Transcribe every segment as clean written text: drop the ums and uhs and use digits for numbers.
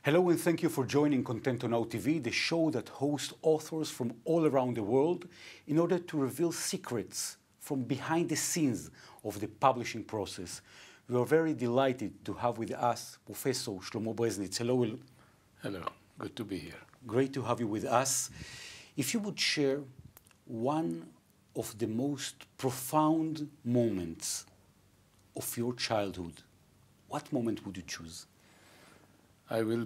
Hello and thank you for joining Content on Now TV, the show that hosts authors from all around the world in order to reveal secrets from behind the scenes of the publishing process. We are very delighted to have with us Professor Shlomo Breznitz. Hello. Hello, good to be here. Great to have you with us. If you would share one of the most profound moments of your childhood, what moment would you choose? I will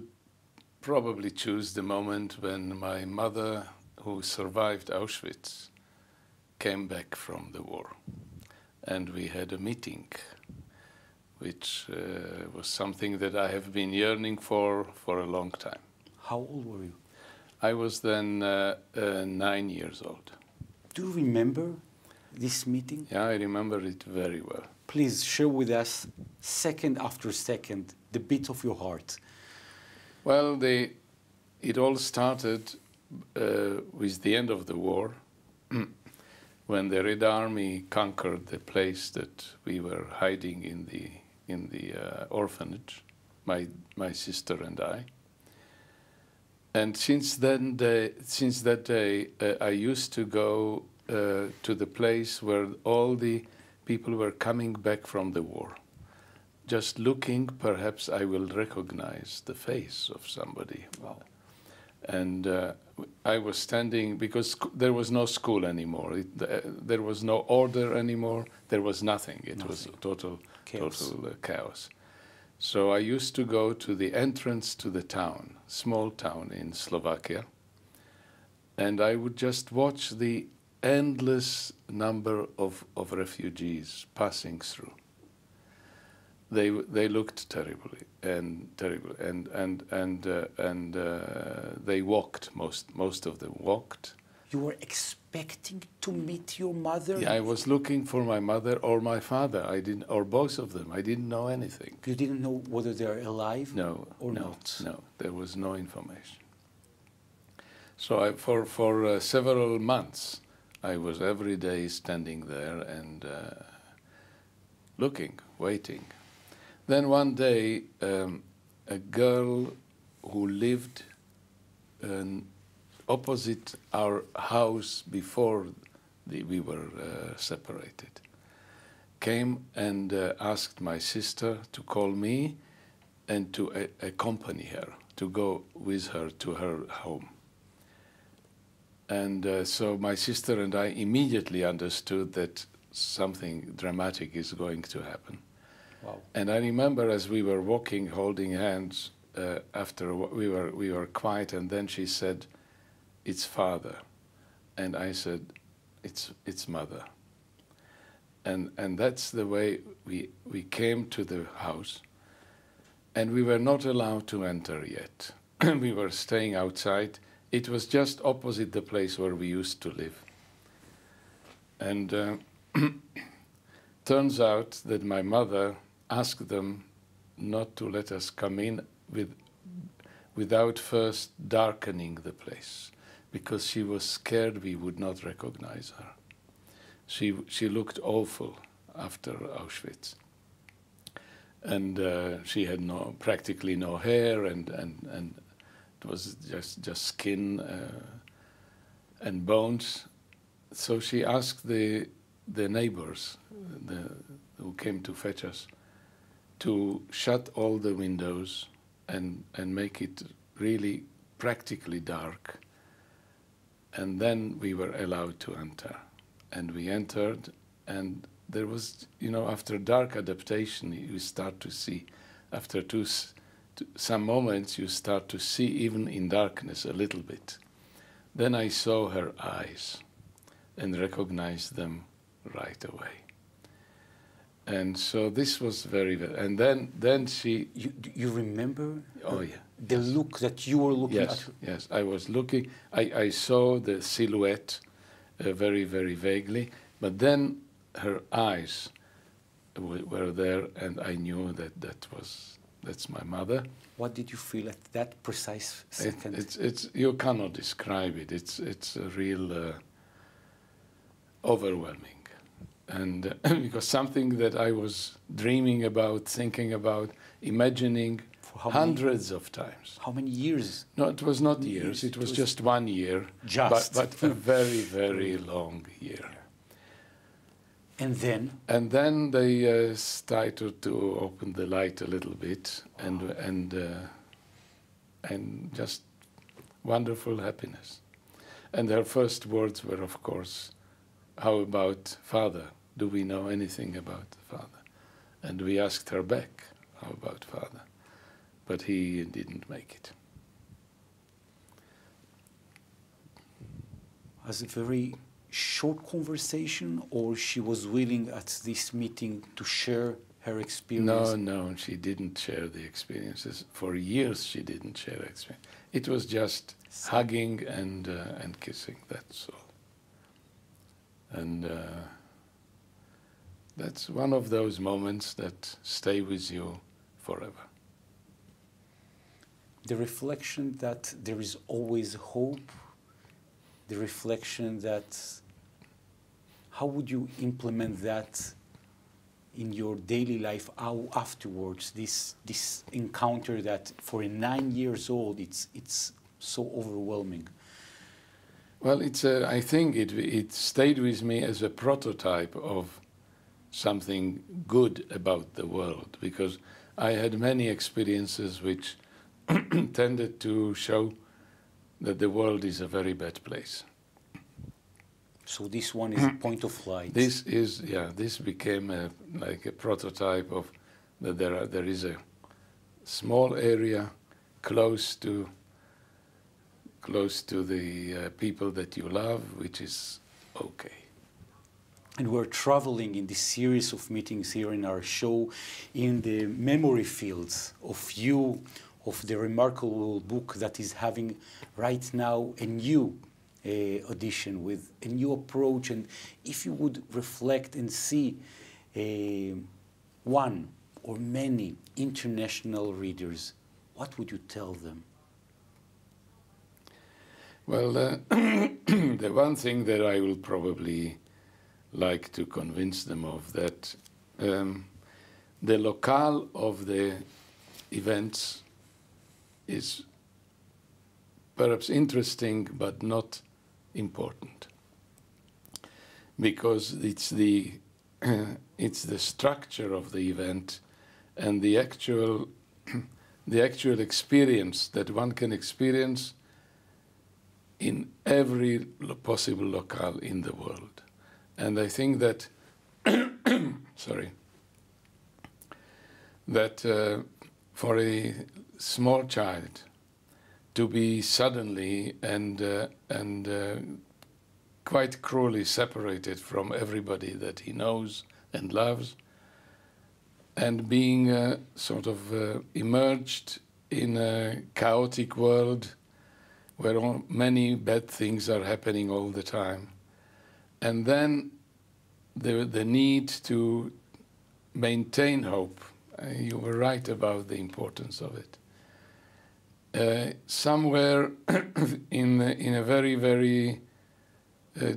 probably choose the moment when my mother, who survived Auschwitz, came back from the war. And we had a meeting, which was something that I have been yearning for a long time. How old were you? I was then 9 years old. Do you remember this meeting? Yeah, I remember it very well. Please share with us, second after second, the beat of your heart. Well, it all started with the end of the war, when the Red Army conquered the place that we were hiding in the orphanage, my sister and I. And since that day, I used to go to the place where all the people were coming back from the war. Just looking, perhaps I will recognize the face of somebody. Wow. And I was standing, because there was no school anymore. There was no order anymore. There was nothing. It was total chaos. So I used to go to the entrance to the town, small town in Slovakia, and I would just watch the endless number of refugees passing through. They looked terribly and they walked. Most of them walked. You were expecting to meet your mother? Yeah, I was looking for my mother or my father. or both of them. I didn't know anything. You didn't know whether they are alive or not? No, there was no information. So for several months, I was every day standing there and looking, waiting. Then one day, a girl who lived opposite our house before we were separated came and asked my sister to call me and to accompany her, to go with her to her home. And so my sister and I immediately understood that something dramatic is going to happen. Wow. And I remember as we were walking, holding hands, after we were quiet, and then she said, "It's father," and I said, "It's mother." And that's the way we came to the house, and we were not allowed to enter yet. We were staying outside. It was just opposite the place where we used to live. And turns out that my mother asked them not to let us come in without first darkening the place, because she was scared we would not recognize her. She looked awful after Auschwitz. And she had practically no hair, and it was just skin and bones. So she asked the neighbors who came to fetch us to shut all the windows and make it really practically dark. And then we were allowed to enter. And we entered, and there was, after dark adaptation, you start to see, after some moments, you start to see even in darkness a little bit. Then I saw her eyes and recognized them right away. And so this was very, and then she... You remember? Oh, yeah. The look that you were looking at? Yes, I was looking. I saw the silhouette very, very vaguely, but then her eyes were there, and I knew that's my mother. What did you feel at that precise second? You cannot describe it. It's a real overwhelming. And because something that I was dreaming about, thinking about, imagining For how hundreds of times. How many years? No, it was not years. It was just 1 year. Just. But a very, very long year. And then? And then they started to open the light a little bit, and just wonderful happiness. And their first words were, of course, how about Father? Do we know anything about the Father? And we asked her back, how about Father? But he didn't make it. Was it a very short conversation, or she was willing at this meeting to share her experience? No, she didn't share the experiences. For years she didn't share experience. It was just hugging and kissing, that's all. And that's one of those moments that stay with you forever. The reflection that there is always hope, the reflection that, how would you implement that in your daily life afterwards, this encounter that for a 9 years old, it's so overwhelming? Well, I think it stayed with me as a prototype of something good about the world, because I had many experiences which tended to show that the world is a very bad place. So this one is a point of light. This became like a prototype of that there is a small area close to the people that you love, which is okay. And we're traveling in this series of meetings here in our show in the memory fields of you, of the remarkable book that is having right now a new edition with a new approach. And if you would reflect and see one or many international readers, what would you tell them? Well, the one thing that I will probably like to convince them of, that the locale of the events is perhaps interesting but not important, because it's the structure of the event and the actual experience that one can experience in every possible locale in the world. And I think that for a small child to be suddenly and quite cruelly separated from everybody that he knows and loves, and being sort of immersed in a chaotic world where many bad things are happening all the time, and then the need to maintain hope. You were right about the importance of it. Somewhere in a very, very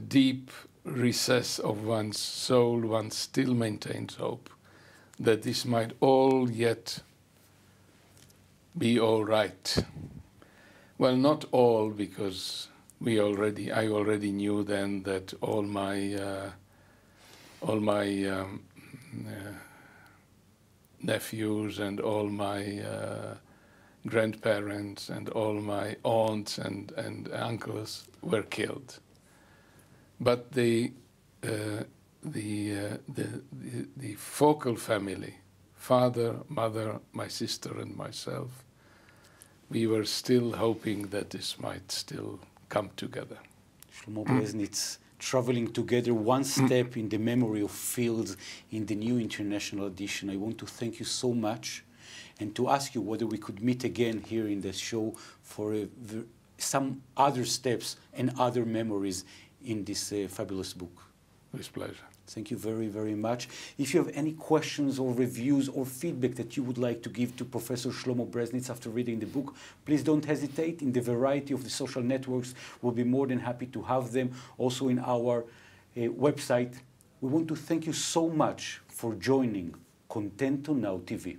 deep recess of one's soul, one still maintains hope that this might all yet be all right. Well, not all, because I already knew then that all my nephews and all my grandparents and all my aunts and uncles were killed. But the focal family, father, mother, my sister and myself, we were still hoping that this might still come together. Shlomo Breznitz, traveling together one step in the memory of fields in the new international edition. I want to thank you so much and to ask you whether we could meet again here in the show for some other steps and other memories in this fabulous book. With pleasure. Thank you very, very much. If you have any questions or reviews or feedback that you would like to give to Professor Shlomo Breznitz after reading the book, please don't hesitate. In the variety of the social networks, we'll be more than happy to have them. Also in our website. We want to thank you so much for joining Contento Now TV.